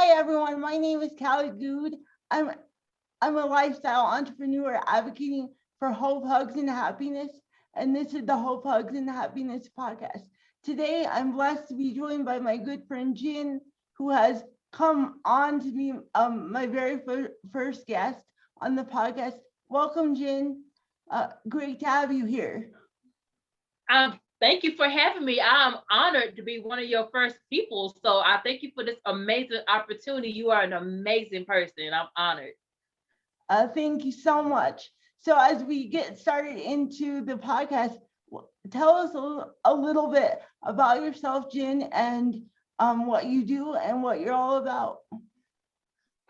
Hi everyone, my name is Callie Goode. I'm I'm a lifestyle entrepreneur advocating for hope, hugs, and happiness. And this is the Hope, Hugs, and Happiness podcast. Today, I'm blessed to be joined by my good friend Jen, who has come on to be my very first guest on the podcast. Welcome, Jen. Great to have you here. Thank you for having me. I'm honored to be one of your first people. So I thank you for this amazing opportunity. You are an amazing person. I'm honored. Thank you so much. So, as we get started into the podcast, tell us a little bit about yourself, Jen, and what you do and what you're all about.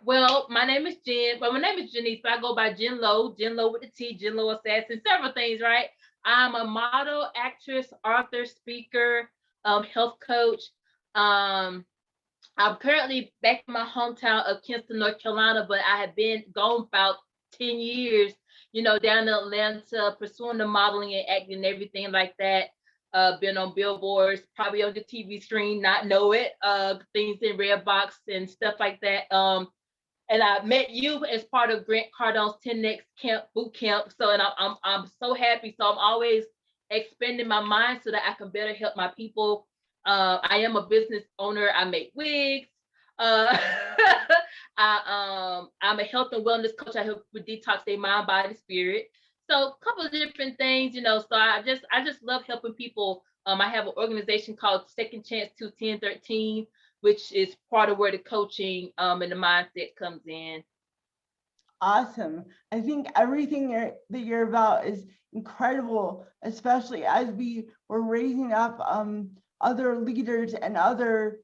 Well, my name is Jen. Well, my name is Jenise, but I go by Jen Low with the T, Jen Low Assassin, several things, right? I'm a model, actress, author, speaker, health coach. Um, I'm currently back in my hometown of Kinston, North Carolina, but I have been gone about 10 years, down in Atlanta, pursuing the modeling and acting and everything like that. Been on billboards, probably on the TV screen, not know it, things in Redbox and stuff like that. And I met you as part of Grant Cardone's 10X camp boot camp. So, and I'm so happy. So I'm always expanding my mind so that I can better help my people. I am a business owner. I make wigs. Uh, I'm a health and wellness coach. I help with detox their mind, body, spirit. So a couple of different things, So I just love helping people. I have an organization called Second Chance 21013, which is part of where the coaching and the mindset comes in. Awesome. I think everything that you're about is incredible, especially as we were raising up other leaders and other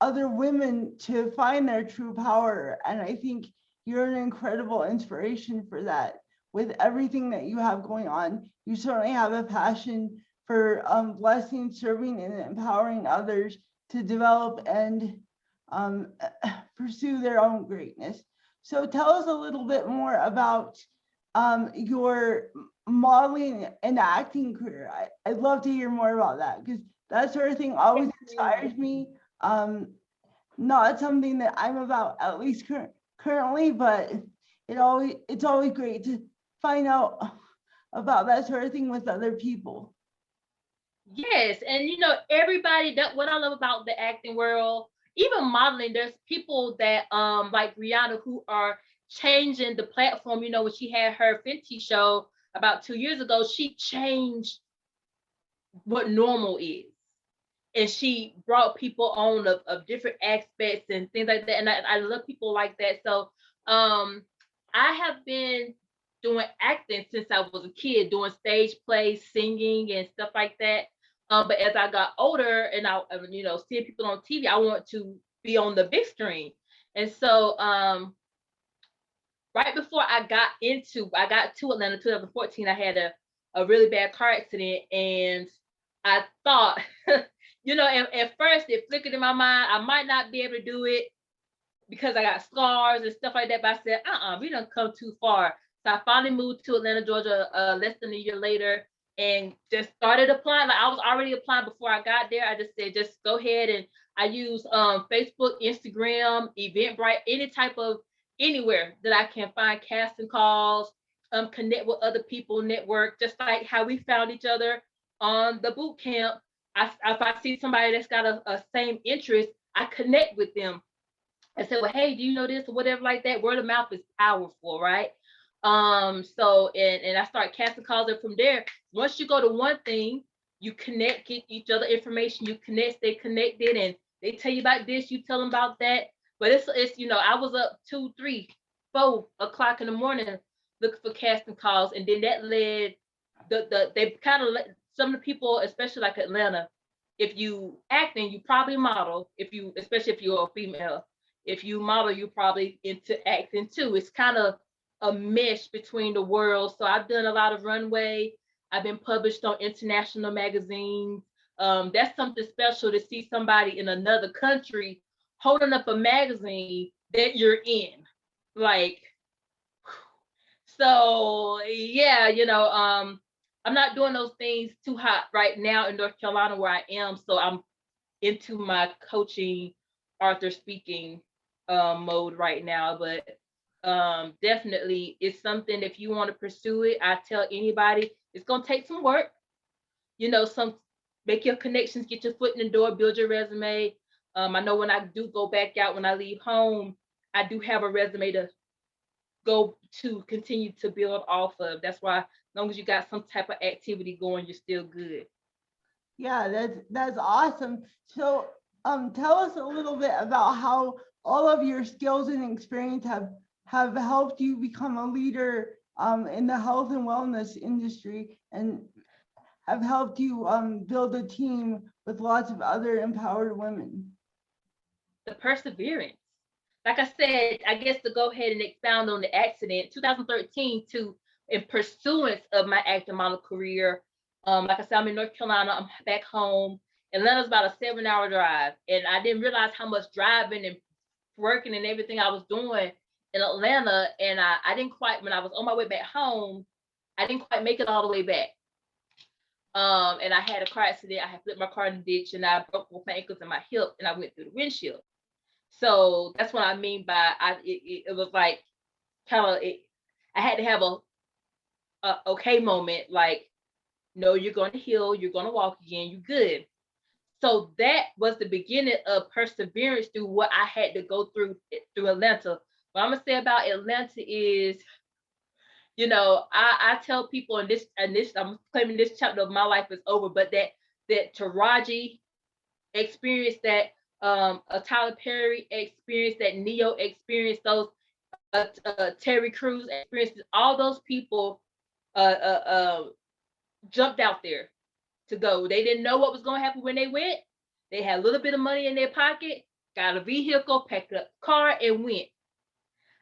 women to find their true power. And I think you're an incredible inspiration for that. With everything that you have going on, you certainly have a passion for blessing, serving, and empowering others to develop and pursue their own greatness. So tell us a little bit more about your modeling and acting career. I'd love to hear more about that, because that sort of thing always inspires me. Not something that I'm about, at least currently, but it's always great to find out about that sort of thing with other people. Yes, and everybody, that what I love about the acting world, even modeling, there's people that like Rihanna who are changing the platform. When she had her Fenty show about 2 years ago, she changed what normal is. And she brought people on of different aspects and things like that. And I love people like that. So I have been doing acting since I was a kid, doing stage plays, singing and stuff like that. But as I got older and I, seeing people on TV, I want to be on the big screen. And so right before I got to Atlanta 2014, I had a really bad car accident. And I thought, at first it flickered in my mind, I might not be able to do it because I got scars and stuff like that. But I said, we don't come too far. So I finally moved to Atlanta, Georgia, less than a year later, and just started applying. Like I was already applying before I got there. I just said, just go ahead. And I use Facebook, Instagram, Eventbrite, anywhere that I can find casting calls, connect with other people, network, just like how we found each other on the boot camp. If I see somebody that's got a same interest, I connect with them and say, well, hey, do you know this or whatever like that? Word of mouth is powerful, right? So and I start casting calls, and from there, once you go to one thing, you connect, get each other information, you connect, stay connected, and they tell you about this, you tell them about that. But it's I was up 2, 3, 4 o'clock in the morning looking for casting calls, and then that led they kind of let some of the people, especially like Atlanta, if you acting, you probably model. Especially if you're a female, if you model, you probably into acting too. It's kind of a mesh between the worlds. So I've done a lot of runway. I've been published on international magazines. That's something special to see somebody in another country holding up a magazine that you're in. Like, so yeah, I'm not doing those things too hot right now in North Carolina where I am. So I'm into my coaching, author speaking mode right now, but definitely it's something, if you want to pursue it, I tell anybody it's gonna take some work. Some make your connections, get your foot in the door, build your resume. I know when I do go back out, when I leave home, I do have a resume to go to continue to build off of. That's why, as long as you got some type of activity going, you're still good. Yeah, that's awesome. So, tell us a little bit about how all of your skills and experience have helped you become a leader in the health and wellness industry, and have helped you build a team with lots of other empowered women. The perseverance. Like I said, I guess to go ahead and expound on the accident, 2013, to in pursuance of my acting model career. Like I said, I'm in North Carolina, I'm back home. Atlanta's about a 7-hour drive. And I didn't realize how much driving and working and everything I was doing in Atlanta. And I didn't quite, when I was on my way back home, I didn't quite make it all the way back. And I had a car accident. I had flipped my car in the ditch, and I broke both my ankles and my hip, and I went through the windshield. So that's what I mean by it was like kind of, I had to have a okay moment, like, no, you're going to heal, you're going to walk again, you good. So that was the beginning of perseverance through what I had to go through Atlanta. What I'm gonna say about Atlanta is, I tell people in this I'm claiming this chapter of my life is over, but that Taraji experience, that a Tyler Perry experience, that Neo experience, those Terry Crews experiences, all those people jumped out there to go. They didn't know what was going to happen when they went. They had a little bit of money in their pocket, got a vehicle, packed up a car, and went.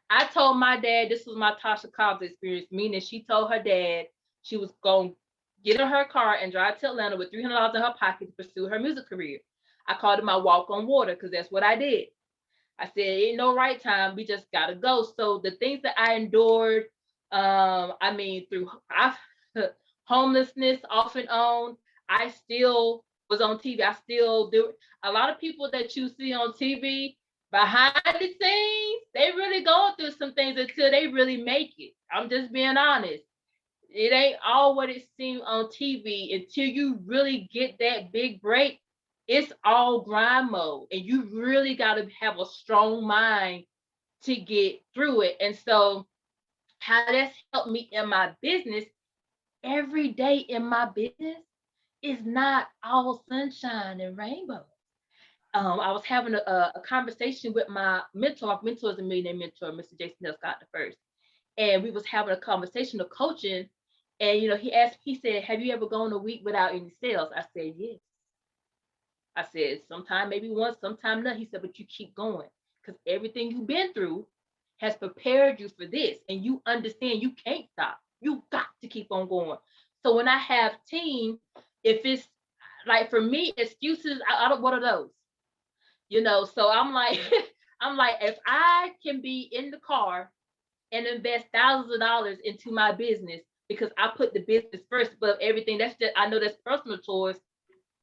I told my dad, this was my Tasha Cobbs experience, meaning she told her dad she was going to get in her car and drive to Atlanta with $300 in her pocket to pursue her music career. I called it my walk on water, because that's what I did. I said, ain't no right time, we just gotta go. So the things that I endured, through homelessness off and on, I still was on TV. I still do. A lot of people that you see on TV behind the scenes, they really going through some things until they really make it. I'm just being honest. It ain't all what it seems on TV until you really get that big break. It's all grind mode, and you really got to have a strong mind to get through it. And so, how that's helped me in my business, every day in my business is not all sunshine and rainbows. I was having a conversation with my mentor. My mentor is a millionaire mentor, Mr. Jason L. Scott the first, and we was having a conversation of coaching. And he said, "Have you ever gone a week without any sales?" I said, "Yes." I said, "Sometime maybe once, sometime not." He said, "But you keep going, because everything you've been through has prepared you for this, and you understand you can't stop. You got to keep on going." So when I have team, if it's like, for me, excuses, I don't, what are those? So I'm like, I'm like, if I can be in the car and invest thousands of dollars into my business because I put the business first above everything, that's just, I know that's personal choice,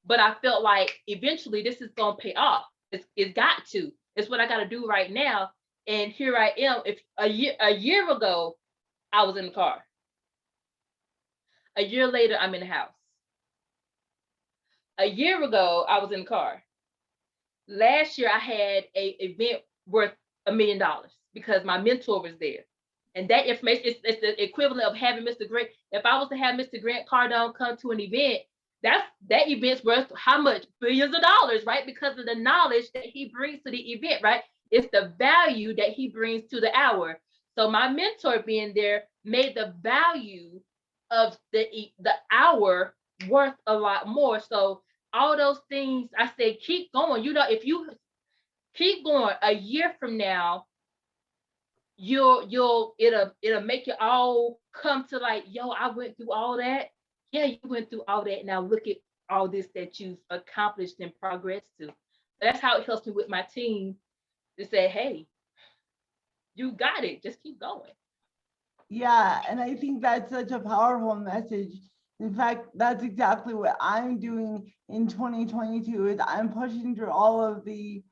but I felt like eventually this is going to pay off. It's got to. It's what I got to do right now. And here I am. If a year ago, I was in the car. A year later, I'm in the house. A year ago, I was in the car. Last year, I had an event worth $1 million because my mentor was there. And that information is the equivalent of having Mr. Grant. If I was to have Mr. Grant Cardone come to an event, that event's worth how much? Billions of dollars, right? Because of the knowledge that he brings to the event, right? It's the value that he brings to the hour. So my mentor being there made the value of the hour worth a lot more. So all those things, I say, keep going. If you keep going, a year from now, it'll make it all come to like, yo, I went through all that. Yeah, you went through all that. Now look at all this that you've accomplished and progressed to. That's how it helps me with my team to say, hey, you got it. Just keep going. Yeah, and I think that's such a powerful message. In fact, that's exactly what I'm doing in 2022 is I'm pushing through all of the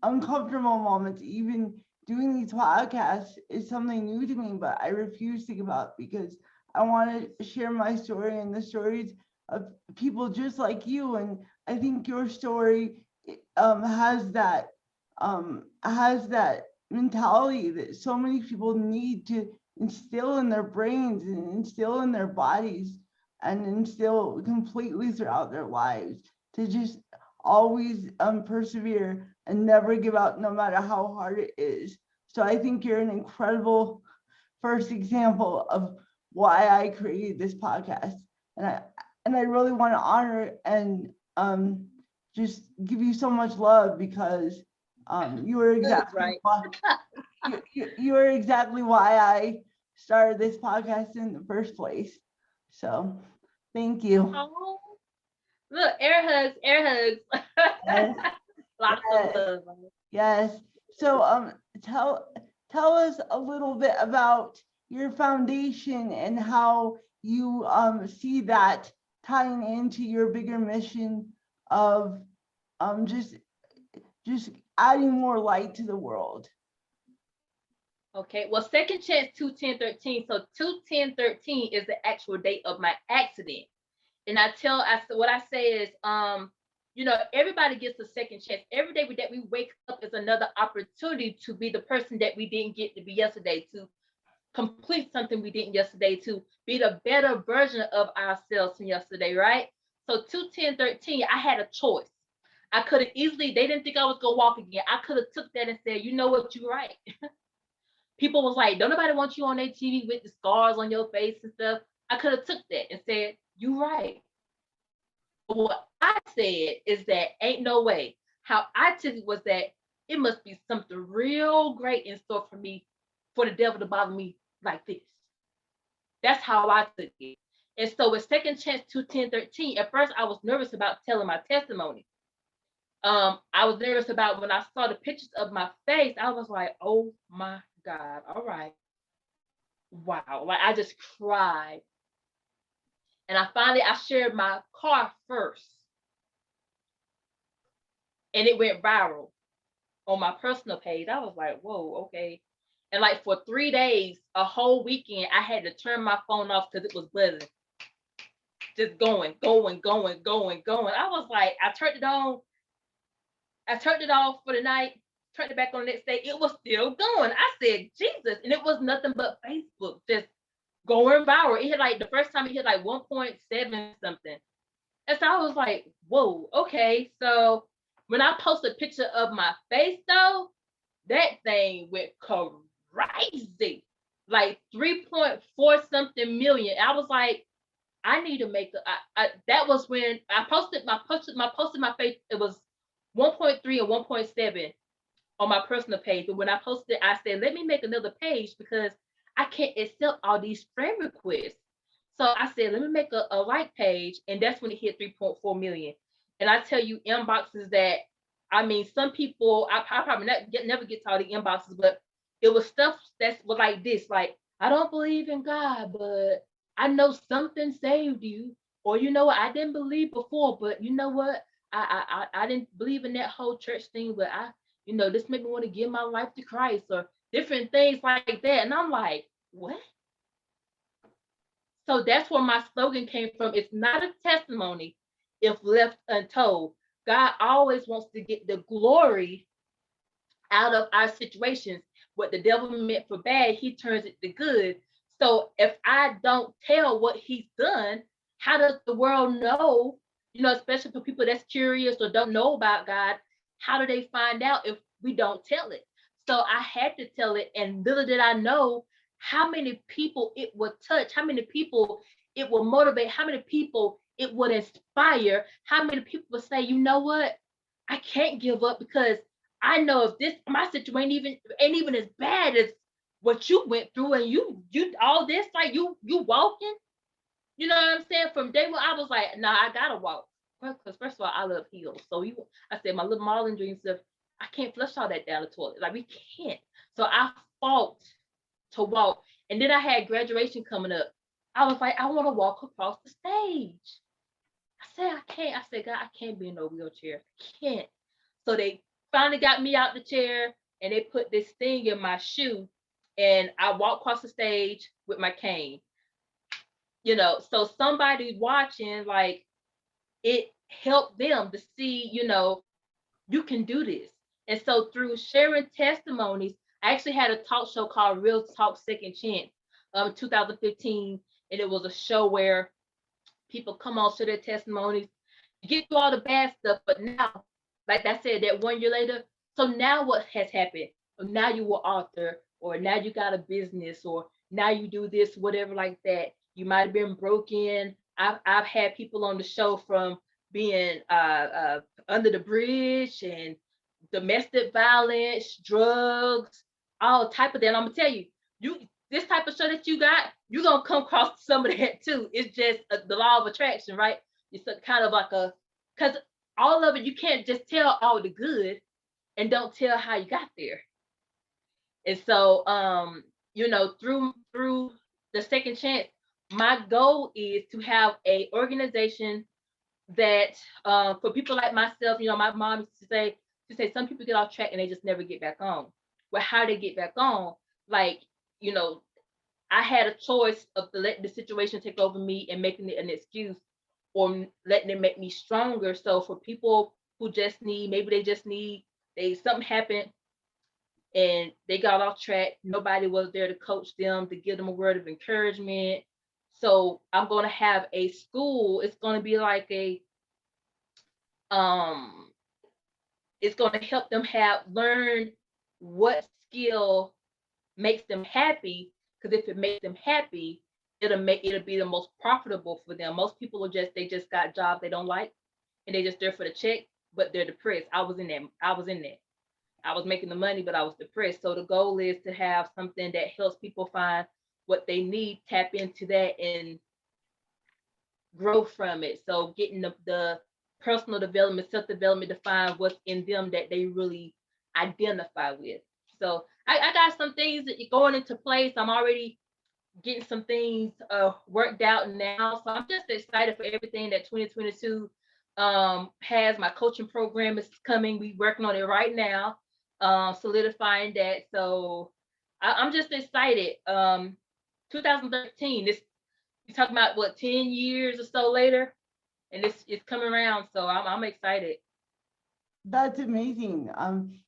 uncomfortable moments. Even doing these podcasts is something new to me, but I refuse to give up because I want to share my story and the stories of people just like you. And I think your story has that mentality that so many people need to instill in their brains and instill in their bodies and instill completely throughout their lives, to just always persevere and never give up no matter how hard it is. So I think you're an incredible first example of why I created this podcast. And I really want to honor and just give you so much love because you are exactly Right. why you are exactly why I started this podcast in the first place. So thank you. Oh, look, air hugs, air hugs. Yes, Lots of yes, love. yes. So tell us a little bit about your foundation and how you see that tying into your bigger mission of just adding more light to the world. Okay, well, second chance 21013. So 21013 is the actual date of my accident. And what I say is, everybody gets a second chance. Every day that we wake up is another opportunity to be the person that we didn't get to be yesterday, to complete something we didn't yesterday, to be the better version of ourselves from yesterday, right? So 21013, I had a choice. I could have easily, they didn't think I was gonna walk again. I could have took that and said, you know what, you're right. People was like, don't nobody want you on their TV with the scars on your face and stuff. I could have took that and said, you right. But what I said is that ain't no way. How I took it was that it must be something real great in store for me, for the devil to bother me like this. That's how I took it. And so with second chance 21013, at first I was nervous about telling my testimony. I was nervous about when I saw the pictures of my face, I was like, oh my God, all right. Wow. Like I just cried. And I shared my car first. And it went viral on my personal page. I was like, whoa, okay. And like for 3 days, a whole weekend, I had to turn my phone off because it was buzzing. Just going, going, going, going, going. I was like, I turned it on. I turned it off for the night, turned it back on the next day. It was still going. I said, Jesus. And it was nothing but Facebook just going viral. It hit like the first time it hit like 1.7 something. And so I was like, whoa, okay. So when I posted a picture of my face though, that thing went crazy. Like 3.4 something million. I was like, I need to make that was when I posted my face. It was 1.3 and 1.7 on my personal page. But when I posted, I said, let me make another page because I can't accept all these friend requests. So I said, let me make a like page. And that's when it hit 3.4 million. And I tell you, inboxes that, I mean, some people, I probably never get to all the inboxes, but it was stuff that was like this, like, I don't believe in God, but I know something saved you. Or you know what, I didn't believe before, but you know what? I didn't believe in that whole church thing, but this made me want to give my life to Christ, or different things like that. And I'm like, what? So that's where my slogan came from. It's not a testimony if left untold. God always wants to get the glory out of our situations. What the devil meant for bad, he turns it to good. So if I don't tell what he's done, how does the world know? Especially for people that's curious or don't know about God, how do they find out if we don't tell it? So I had to tell it, and little did I know how many people it would touch, how many people it will motivate, how many people it would inspire, how many people would say, you know what, I can't give up because I know if my situation ain't even as bad as what you went through, and you all this, like you walking, you know what I'm saying? From day one, I was like, nah, I gotta walk. Because first of all, I love heels. So I said my little Marlin dream stuff, I can't flush all that down the toilet. Like we can't. So I fought to walk. And then I had graduation coming up. I was like, I want to walk across the stage. I said, I can't. I said, God, I can't be in no wheelchair. I can't. So they finally got me out the chair, and they put this thing in my shoe, and I walked across the stage with my cane. So somebody watching, like, it helped them to see, you can do this. And so through sharing testimonies, I actually had a talk show called Real Talk Second Chance, 2015, and it was a show where people come on, share their testimonies, get through all the bad stuff. But now, like I said, that 1 year later, so now what has happened? Now you were author, or now you got a business, or now you do this, whatever like that. You might have been broken. I've had people on the show from being under the bridge and domestic violence, drugs, all type of that. And I'm gonna tell you, this type of show that you got, you're gonna come across some of that too. It's just the law of attraction, right? It's kind of like because all of it, you can't just tell all the good and don't tell how you got there. And so, through the second chance, my goal is to have a organization that, for people like myself, my mom used to say some people get off track and they just never get back on. Well, how they get back on, like, I had a choice of to let the situation take over me and making it an excuse, or letting it make me stronger. So for people who maybe they just need, something happened and they got off track. Nobody was there to coach them, to give them a word of encouragement. So I'm going to have a school. It's going to be like it's going to help them learn what skill makes them happy. Because if it makes them happy, it'll be the most profitable for them. Most people they just got jobs they don't like, and they just there for the check, but they're depressed. I was in that. I was making the money, but I was depressed. So the goal is to have something that helps people find what they need, tap into that, and grow from it. So getting the personal development, self-development to find what's in them that they really identify with. So I got some things that going into place. I'm already getting some things worked out now. So I'm just excited for everything that 2022 has. My coaching program is coming. We working on it right now, solidifying that. So I'm just excited. 2013, you talking about what, 10 years or so later, and it's coming around. So I'm excited. That's amazing.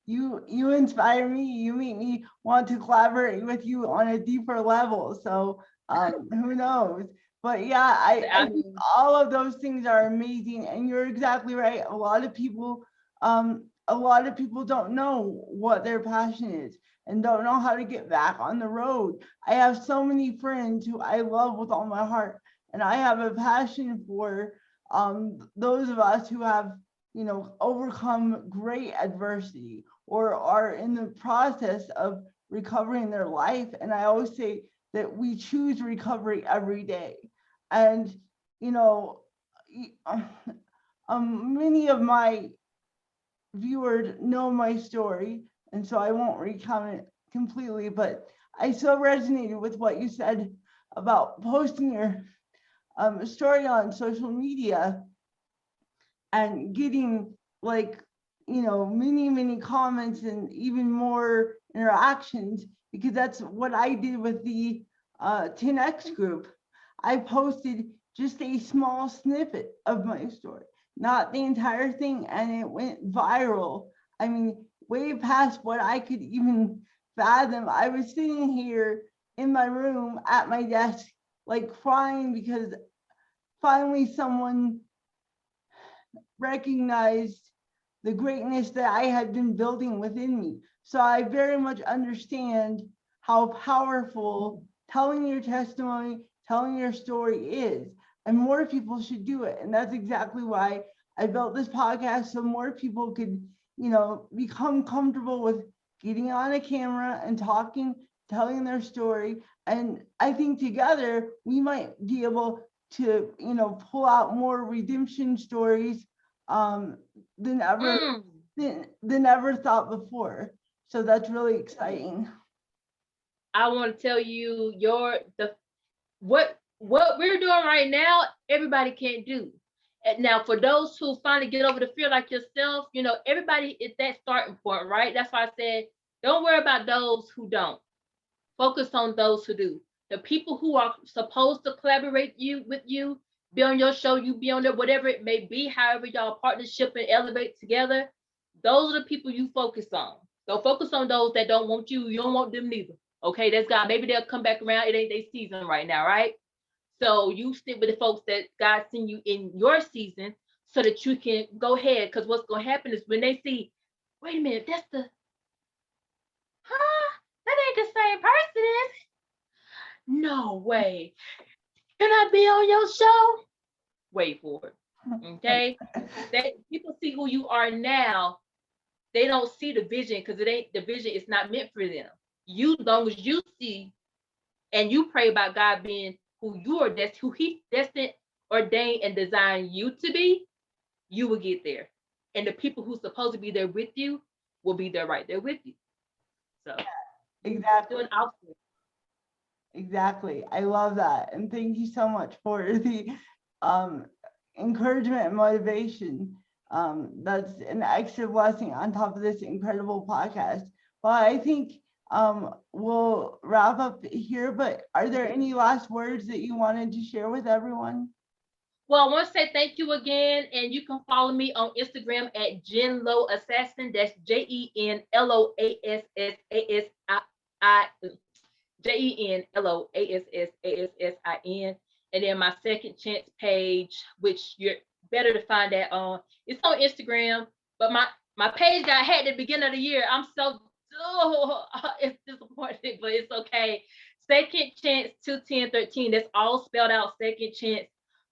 You inspire me. You make me want to collaborate with you on a deeper level. So, who knows? But yeah, I think all of those things are amazing, and you're exactly right. A lot of people don't know what their passion is and don't know how to get back on the road. I have so many friends who I love with all my heart, and I have a passion for those of us who have overcome great adversity or are in the process of recovering their life. And I always say that we choose recovery every day. And, many of my viewers know my story, and so I won't recount it completely, but I so resonated with what you said about posting your story on social media and getting many comments and even more interactions, because that's what I did with the 10X group. I posted just a small snippet of my story, not the entire thing, and it went viral. I mean, way past what I could even fathom. I was sitting here in my room at my desk, like crying, because finally someone recognized the greatness that I had been building within me. So I very much understand how powerful telling your testimony, telling your story is, and more people should do it. And that's exactly why I built this podcast, so more people could, become comfortable with getting on a camera and talking, telling their story. And I think together we might be able to, pull out more redemption stories than ever thought before. So that's really exciting. I want to tell you what we're doing right now, everybody can't do. And now, for those who finally get over the fear like yourself, you know, everybody is that starting point, right? That's why I said, don't worry about those who don't. Focus on those who do. The people who are supposed to collaborate with you, be on your show, you be on there, whatever it may be, however y'all partnership and elevate together, those are the people you focus on. Don't focus on those that don't want you. You don't want them neither. Okay, that's God. Maybe they'll come back around. It ain't their season right now, right? So you stick with the folks that God sent you in your season so that you can go ahead. Because what's going to happen is when they see, wait a minute, that's the, that ain't the same person, is it? No way. Can I be on your show? Wait for it. Okay. People see who you are now. They don't see the vision because the vision is not meant for them. You, as long as you see and you pray about God being who you are, that's who He destined, ordained, and designed you to be, you will get there. And the people who's supposed to be there with you will be there right there with you. So exactly. doing awesome. Exactly. I love that. And thank you so much for the encouragement and motivation. That's an extra blessing on top of this incredible podcast. Well, I think we'll wrap up here, but are there any last words that you wanted to share with everyone? Well, I want to say thank you again, and you can follow me on Instagram at Jenlo Assassin. That's JenloAssassin. And then my second chance page, which you're better to find that on. It's on Instagram, but my page got hacked at the beginning of the year. I'm so it's disappointing, but it's okay. Second Chance 21013. That's all spelled out. Second Chance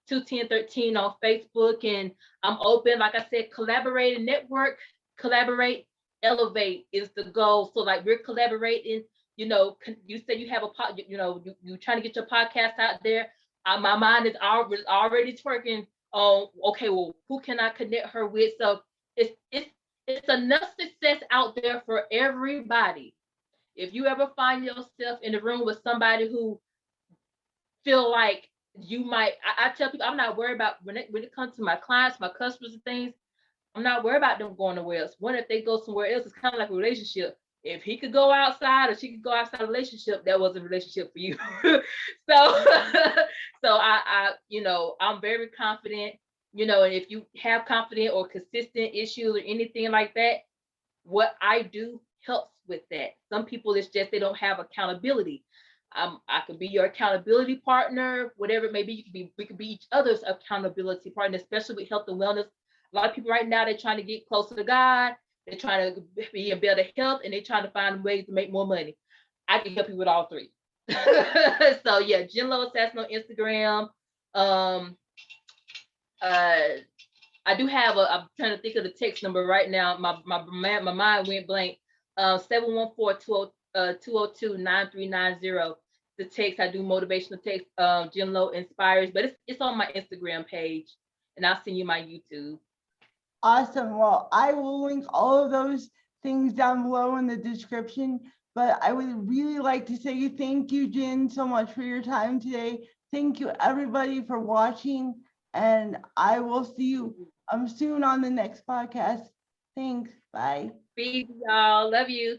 21013 on Facebook, and I'm open. Like I said, collaborate and network, collaborate, elevate is the goal. So like we're collaborating. You know, you said you have a pod. You know, you trying to get your podcast out there. My mind is already twerking on. Okay, well, who can I connect her with? So it's enough success out there for everybody. If you ever find yourself in the room with somebody who feel like you might, I tell people I'm not worried about when it comes to my clients, my customers and things, I'm not worried about them going nowhere else. One, if they go somewhere else, it's kind of like a relationship. If he could go outside or she could go outside a relationship, that wasn't a relationship for you. So so I you know, I'm very confident, you know, and if you have confident or consistent issues or anything like that, what I do helps with that. Some people, it's just they don't have accountability. I could be your accountability partner, whatever it may be. We could be each other's accountability partner, especially with health and wellness. A lot of people right now, they're trying to get closer to God. They're trying to be in better health, and they're trying to find ways to make more money. I can help you with all three. So yeah, Jenlo Assassin on Instagram. I do have I'm trying to think of the text number right now. My mind went blank. 714-202-9390. The text, I do motivational text. Jenlo Inspires, but it's on my Instagram page, and I'll send you my YouTube. Awesome. Well, I will link all of those things down below in the description, but I would really like to say thank you, Jen, so much for your time today. Thank you, everybody, for watching, and I will see you soon on the next podcast. Thanks. Bye. Peace, y'all. Love you.